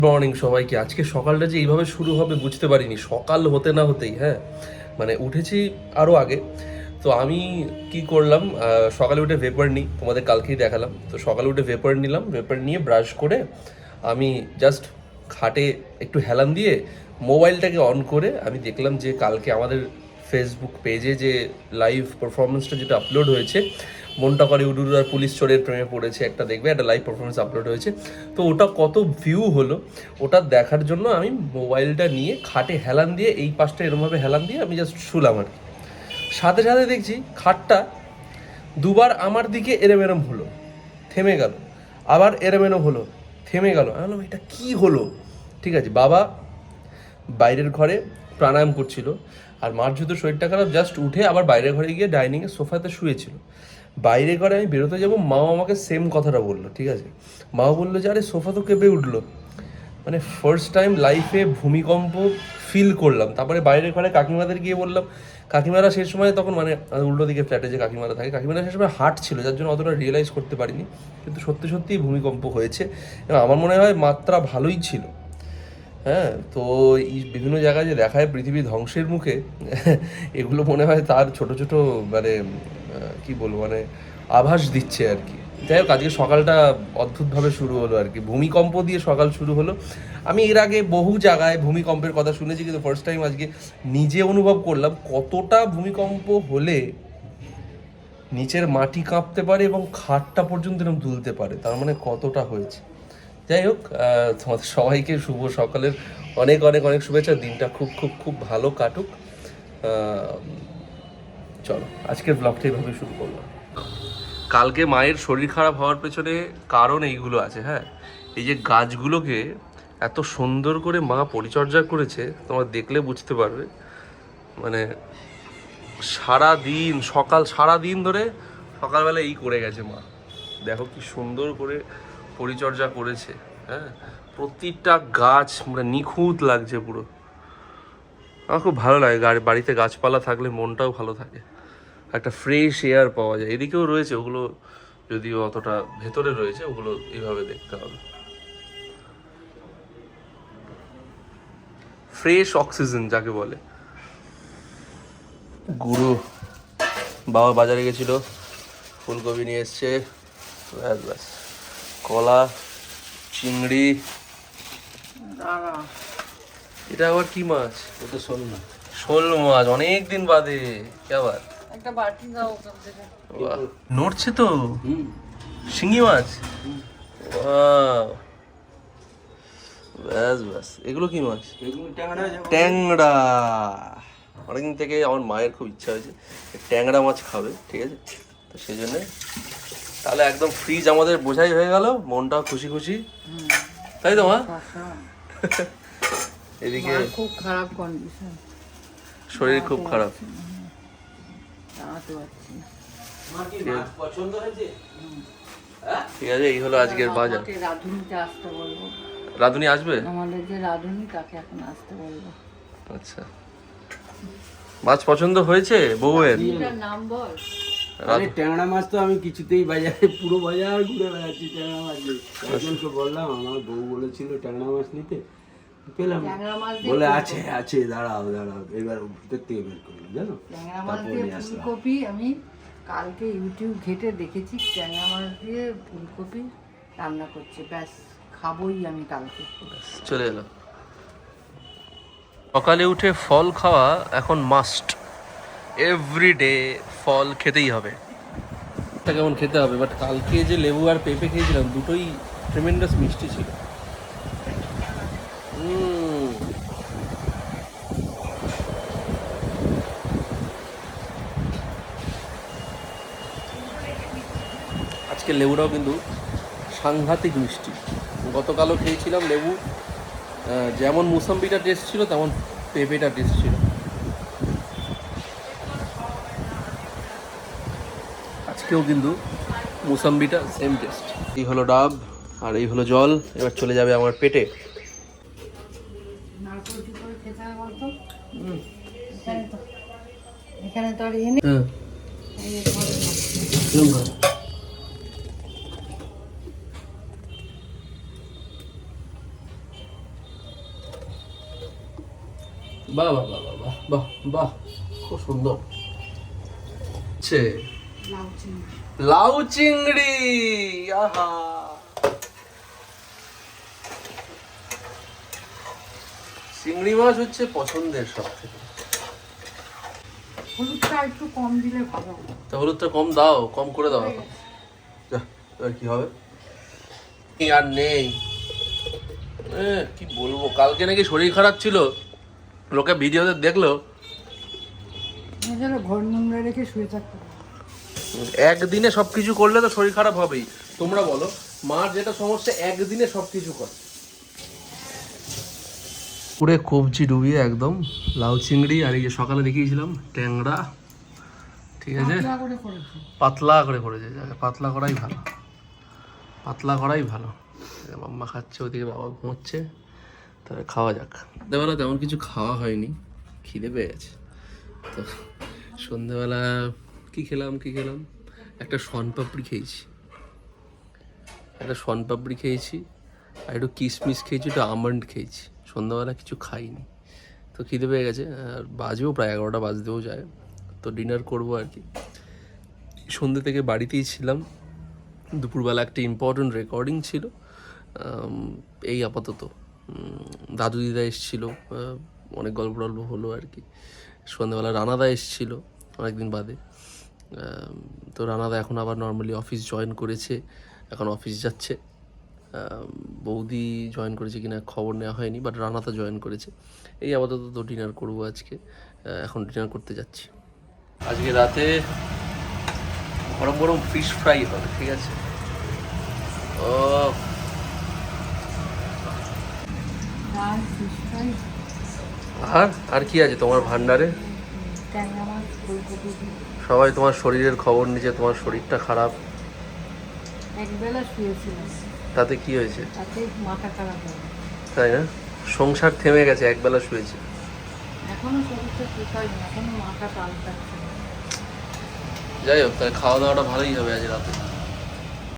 Morning সবাইকে। আজকে সকালটা যে এইভাবে শুরু হবে বুঝতে পারিনি, সকাল হতে না হতেই মানে উঠেছি আরও আগে। তো আমি কি করলাম, সকালে উঠে ভেপার নিই, তোমাদের কালকেই দেখালাম। তো সকালে উঠে ভেপার নিলাম, ভেপার নিয়ে ব্রাশ করে আমি জাস্ট খাটে একটু হেলান দিয়ে মোবাইলটাকে অন করে আমি দেখলাম যে কালকে আমাদের ফেসবুক পেজে যে লাইভ পারফরমেন্সটা যেটা আপলোড হয়েছে, মনটা করে উডুর আর পুলিশ চোরের প্রেমে পড়েছে, একটা দেখবে একটা লাইভ পারফরমেন্স আপলোড হয়েছে। তো ওটা কত ভিউ হলো ওটা দেখার জন্য আমি মোবাইলটা নিয়ে খাটে হেলান দিয়ে এই পাশটা এরমভাবে হেলান দিয়ে আমি জাস্ট শুলাম আর কি। সাথে সাথে দেখছি খাটটা দুবার আমার দিকে এরম এরম হলো, থেমে গেল, আবার এরম এরম হলো, থেমে গেল। আমি বললাম এটা কী হলো। ঠিক আছে, বাবা বাইরের ঘরে প্রাণায়াম করছিল, আর মার যেহেতু শরীরটা খারাপ জাস্ট উঠে আবার বাইরের ঘরে গিয়ে ডাইনিংয়ে সোফাতে শুয়েছিল। বাইরে ঘরে আমি বেরোতে যাবো, মাও আমাকে সেম কথাটা বললো। ঠিক আছে, মাও বললো যে আরে সোফা তো কেঁপে উঠলো। মানে ফার্স্ট টাইম লাইফে ভূমিকম্প ফিল করলাম। তারপরে বাইরের ঘরে কাকিমাদের গিয়ে বললাম, কাকিমারা সেই সময় তখন মানে উল্টো দিকে ফ্ল্যাটে যে কাকিমারা থাকে, কাকিমারা সেই সময় হার্ট ছিল যার জন্য অতটা রিয়েলাইজ করতে পারিনি, কিন্তু সত্যি সত্যিই ভূমিকম্প হয়েছে এবং আমার মনে হয় মাত্রা ভালোই ছিল। তো এই বিভিন্ন জায়গায় যে দেখায় পৃথিবী ধ্বংসের মুখে, এগুলো মনে হয় তার ছোট ছোট মানে কি বলবো, মানে আভাস দিচ্ছে আর কি। যাই হোক, আজকে সকালটা অদ্ভুতভাবে শুরু হলো আর কি, ভূমিকম্প দিয়ে সকাল শুরু হলো। আমি এর আগে বহু জায়গায় ভূমিকম্পের কথা শুনেছি, কিন্তু ফার্স্ট টাইম আজকে নিজে অনুভব করলাম কতটা ভূমিকম্প হলে নিচের মাটি কাঁপতে পারে এবং খাটটা পর্যন্ত এরকম দুলতে পারে, তার মানে কতটা হয়েছে। যাই হোক, তোমাদের সবাইকে শুভ সকালের অনেক অনেক অনেক শুভেচ্ছা। দিনটা খুব খুব খুব ভালো কাটুক। চলো আজকের ব্লগটা এইভাবে শুরু করলাম। কালকে মায়ের শরীর খারাপ হওয়ার পেছনে কারণ এইগুলো আছে। এই যে গাছগুলোকে এত সুন্দর করে মা পরিচর্যা করেছে, তোমরা দেখলে বুঝতে পারবে। মানে সারা দিন ধরে সকালবেলা এই করে গেছে মা। দেখো কি সুন্দর করে পরিচর্যা করেছে। প্রতিটা গাছ মানে নিখুঁত লাগছে পুরো। আমার খুব ভালো লাগে, বাড়িতে গাছপালা থাকলে মনটাও ভালো থাকে, একটা ফ্রেশ এয়ার পাওয়া যায়। এদিকেও রয়েছে, ওগুলো যদিও অতটা ভেতরে রয়েছে, ওগুলো এইভাবে দেখতে হবে। ফ্রেশ অক্সিজেন যাকে বলে। গুরু বাবা বাজারে গেছিল, ফুলকপি নিয়ে এসছে, ব্যাস কলা, চিংড়ি। এটা আবার কি মাছ? ওটা শোল না, শোল মাছ, অনেক দিন বাদে। কে আবার একটা বাটি দাও ওখান থেকে। নড়ছে তো। শিঙি মাছ। ব্যাস ব্যাস, এগুলো কি মাছ? ট্যাংরা। অনেকদিন থেকে আমার মায়ের খুব ইচ্ছা হয়েছে ট্যাংরা মাছ খাবে, ঠিক আছে? তো সেই জন্যে তাহলে একদম ফ্রিজ আমাদের বোঝাই হয়ে গেল, মনটাও খুশি খুশি, তাই তো মা? এদিকে খুব খারাপ কন্ডিশন, শরীর খুব খারাপ। ঠিক আছে, এই হলো আজকের বাজার। রাধুনিতে আসতে বলবো। রাধুনি আসবে? আমাদের যে রাধুনি তাকে এখন আসতে বলবো। আচ্ছা, মাছ পছন্দ হয়েছে বউয়ের? নাম বল। আরে ট্যাংরা মাছ তো আমি কিছুতেই বাজারে পুরো বাজার ঘুরে বেড়াচ্ছি ট্যাংরা মাছ নিয়ে। একজনকে বললাম, আমার বউ বলেছিল ট্যাংরা মাছ নিতে, পেলাম, বলে আছে আছে, দাঁড়াও দাঁড়াও, এবার ভিতর থেকে বের করলাম, জানো। ট্যাংরা মাছ দিয়ে ফুলকপি আমি কালকে ইউটিউব ঘেটে দেখেছি, ট্যাংরা মাছ দিয়ে ফুলকপি রান্না করছে, ব্যাস খাবোই আমি কালকে। চলে এলো। সকালে উঠে ফল খাওয়া এখন মাস্ট, এভরিডে ফল খেতেই হবে। কেমন খেতে হবে, বাট কালকে যে লেবু আর পেঁপে খেয়েছিলাম দুটোই ট্রেমেন্ডাস মিষ্টি ছিল। আজকে লেবুটাও কিন্তু সাংঘাতিক মিষ্টি। গতকালও খেয়েছিলাম লেবু, যেমন মুসাম্বিটা টেস্ট ছিল তেমন পেঁপেটা টেস্ট ছিল। আজকেও কিন্তু মুসাম্বিটা সেম টেস্ট। এই হলো ডাব আর এই হলো জল, এবার চলে যাবে আমার পেটে। এখানে তো আর এনে বাহ বাহ বাহ বাহ বাহ বাহ বাহ, খুব সুন্দর। লাউ চিংড়ি। লাউ চিংড়ি, আহা, চিংড়ি মাছ হচ্ছে পছন্দের সব থেকে। হলুদটা একটু কম দিলে ভালো হতো। তা হলুদটা কম দাও, কম করে দাও এখন। যা, এবার কি হবে? কি আর নেই। কি বলবো, কালকে নাকি শরীর খারাপ ছিল, লোকে ভিডিওতে দেখলো। ঘর নোংরা রেখে শুয়ে থাকতে হবে। একদিনে সবকিছু করলে তো শরীর খারাপ হবেই। তোমরা বলো, মার যেটা সমস্যা, একদিনে সবকিছু করে। পুরে কবজি ডুবিয়ে একদম লাউ চিংড়ি, আর এই যে সকালে দেখিয়েছিলাম ট্যাংরা, ঠিক আছে, পাতলা করে করেছি। পাতলা করে করেছে। পাতলা করাই ভালো, পাতলা করাই ভালো। মাম্মা খাচ্ছে, ওদিকে বাবা ঘুমোচ্ছে, তাহলে খাওয়া যাক। সন্ধ্যেবেলা তেমন কিছু খাওয়া হয়নি, খিদে পেয়ে গেছে। তো সন্ধ্যেবেলা কি খেলাম একটা শনপাপড়ি খেয়েছি, আর একটু কিশমিশ খেয়েছি, একটু আমন্ড খেয়েছি। সন্ধ্যাবেলা কিছু খাইনি, তো খিদে পেয়ে গেছে। আর বাজেও প্রায় 11টা বাজতেও যায়, তো ডিনার করবো আর কি। সন্ধ্যে থেকে বাড়িতেই ছিলাম। দুপুরবেলা একটা ইম্পর্টেন্ট রেকর্ডিং ছিল, এই আপাতত। দাদু দিদা এসেছিলো, অনেক গল্প টল্প হলো আর কি। সন্ধ্যাবেলা রানাদা এসেছিলো অনেকদিন বাদে। তো রানাদা এখন আবার নর্মালি অফিস জয়েন করেছে, এখন অফিস যাচ্ছে। বৌদি জয়েন করেছে কিনা খবর নেওয়া হয়নি, বাট রানাদা জয়েন করেছে। এই আপাতত তো ডিনার করবো আজকে, এখন ডিনার করতে যাচ্ছি। আজকে রাতে গরম গরম ফিশ ফ্রাই হবে, ঠিক আছে। ও, আর fish fry, আর কি আছে তোমার ভান্ডারে? ট্যাংরা মাছ, ফুলকপি দিয়ে। সবাই তোমার শরীরের খবর নিচ্ছে, তোমার শরীরটা খারাপ। একবেলা শুয়েছিলাম, তাতে কি হয়েছে? তাতে মাথা খারাপ হয়ে গেছে। তাই না? সংসার থেমে গেছে, একবেলা শুয়েছে। এখনো শরীরটা ঠিক হয়নি, এখনো মাথা টালটাচ্ছে। যাই হোক, তাহলে খাওয়া দাওয়াটা ভালোই হবে আজ রাতে।